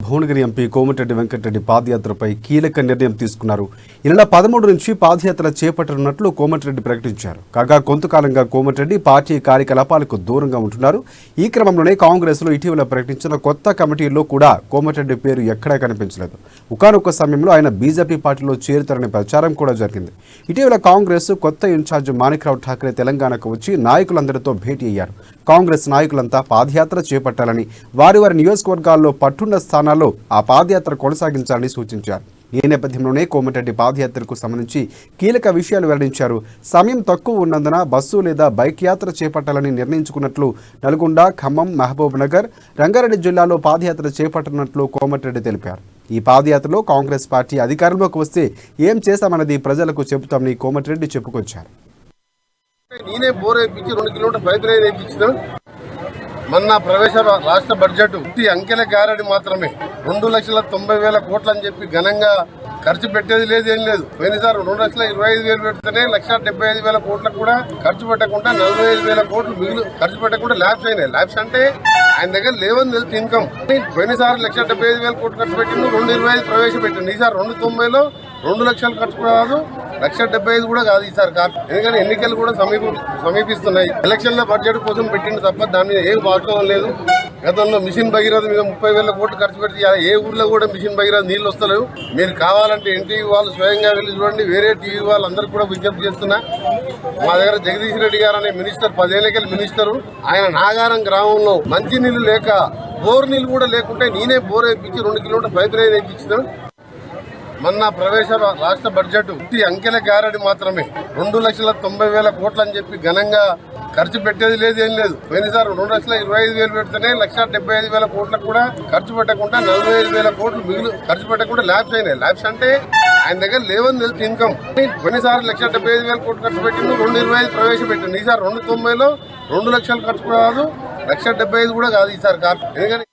Bhuvanagiri MP Komatireddy Venkatareddy పాదయాత్రపై కీలక నిర్ణయం తీసుకున్నారు. ఈ నెల 13 నుంచి పాదయాత్ర చేపట్టనున్నట్లు కోమటిరెడ్డి ప్రకటించారు. కాగా కొంతకాలంగా కోమటిరెడ్డి పార్టీ కార్యకలాపాలకు దూరంగా ఉంటున్నారు. ఈ క్రమంలోనే కాంగ్రెస్లో ఇటీవల ప్రకటించిన కొత్త కమిటీల్లో కూడా కోమటిరెడ్డి పేరు ఎక్కడా కనిపించలేదు. ఒకానొక సమయంలో ఆయన బీజేపీ పార్టీలో చేరుతారనే ప్రచారం కూడా జరిగింది. ఇటీవల కాంగ్రెస్ కొత్త ఇన్ఛార్జ్ మాణిక్రావు ఠాకరే తెలంగాణకు వచ్చి నాయకులందరితో భేటీ అయ్యారు. కాంగ్రెస్ నాయకులంతా పాదయాత్ర చేపట్టాలని, వారి నియోజకవర్గాల్లో పట్టున్న స్థానాల్లో ఆ పాదయాత్ర కొనసాగించాలని సూచించారు. ఈ నేపథ్యంలోనే కోమటిరెడ్డి పాదయాత్రకు సంబంధించి కీలక విషయాలు వెల్లడించారు. సమయం తక్కువ ఉన్నందున బస్సు లేదా బైక్ యాత్ర చేపట్టాలని నిర్ణయించుకున్నట్లు నల్గొండ, ఖమ్మం, మహబూబ్ నగర్, రంగారెడ్డి జిల్లాలో పాదయాత్ర చేపట్టనున్నట్లు కోమటిరెడ్డి తెలిపారు. ఈ పాదయాత్రలో కాంగ్రెస్ పార్టీ అధికారంలోకి వస్తే ఏం చేస్తామన్నది ప్రజలకు చెబుతామని కోమటిరెడ్డి చెప్పుకొచ్చారు. నేనే బోర్ వేయించి 2 కిలోమీటర్ పైప్ లైన్ వేయించిన మొన్న ప్రవేశ రాష్ట్ర బడ్జెట్ అంకెల గారడి మాత్రమే 2,90,000 కోట్లు అని చెప్పి ఘనంగా ఖర్చు పెట్టేది లేదు, ఏం లేదు. పోయినసారి 2,25,000 పెడితేనే 1,75,000 కోట్లకు కూడా ఖర్చు పెట్టకుండా 45,000 కోట్లు మిగులు ఖర్చు పెట్టకుండా ల్యాబ్స్ అయినాయి. ల్యాబ్స్ అంటే ఆయన దగ్గర లేవని తెలుసు ఇన్కమ్. పోయినసారి 1,75,000 కోట్లు ఖర్చు పెట్టిండు, 2,25 ప్రవేశపెట్టిండు. ఈసారి 2,90లో 2 లక్షలు ఖర్చు కాదు, 1,75,000 కూడా కాదు ఈసారి కాదు. ఎందుకంటే ఎన్నికలు కూడా సమీపిస్తున్నాయి. ఎలక్షన్ల బడ్జెట్ కోసం పెట్టిండు తప్ప దాని మీద ఏం వాస్తవం లేదు. గతంలో మిషన్ భగీరథ మీద 30,000 కోట్లు ఖర్చు పెడితే ఏ ఊర్లో కూడా మిషన్ భగీరథ నీళ్లు వస్తలేవు. మీరు కావాలంటే ఎన్టీవీ వాళ్ళు స్వయంగా వెళ్ళి చూడండి. వేరే టీవీ వాళ్ళందరూ కూడా విజ్ఞప్తి చేస్తున్నా. మా దగ్గర జగదీష్ రెడ్డి గారు అనే మినిస్టర్ 10 ఏళ్ళకెళ్ళి మినిస్టరు, ఆయన నాగారం గ్రామంలో మంచి నీళ్లు లేక బోర్ నీళ్లు కూడా లేకుంటే నేనే బోర్ వేయించి 2 కిలోమీటర్ పైప్ లైన్ వేయించిన మొన్న ప్రవేశ రాష్ట్ర బడ్జెట్ అంకెల గారడి మాత్రమే 2,90,000 కోట్లు అని చెప్పి ఘనంగా ఖర్చు పెట్టేది లేదు, ఏం లేదు. పోయినసారి 2,25,000 పెడితేనే 1,75,000 కోట్లకు కూడా ఖర్చు పెట్టకుండా 45,000 కోట్లు మిగులు ఖర్చు పెట్టకుండా ల్యాబ్స్ అయినాయి. ల్యాబ్స్ అంటే ఆయన దగ్గర లేవని తెలుసు ఇన్కమ్. పోయినసారి 1,75,000 కోట్లు ఖర్చు పెట్టిండు, 2,25 ప్రవేశపెట్టిండు. ఈసారి 2,90లో 2 లక్షలు ఖర్చు కాదు, 1,75,000 కూడా కాదు ఈసారి కాదు. ఎందుకంటే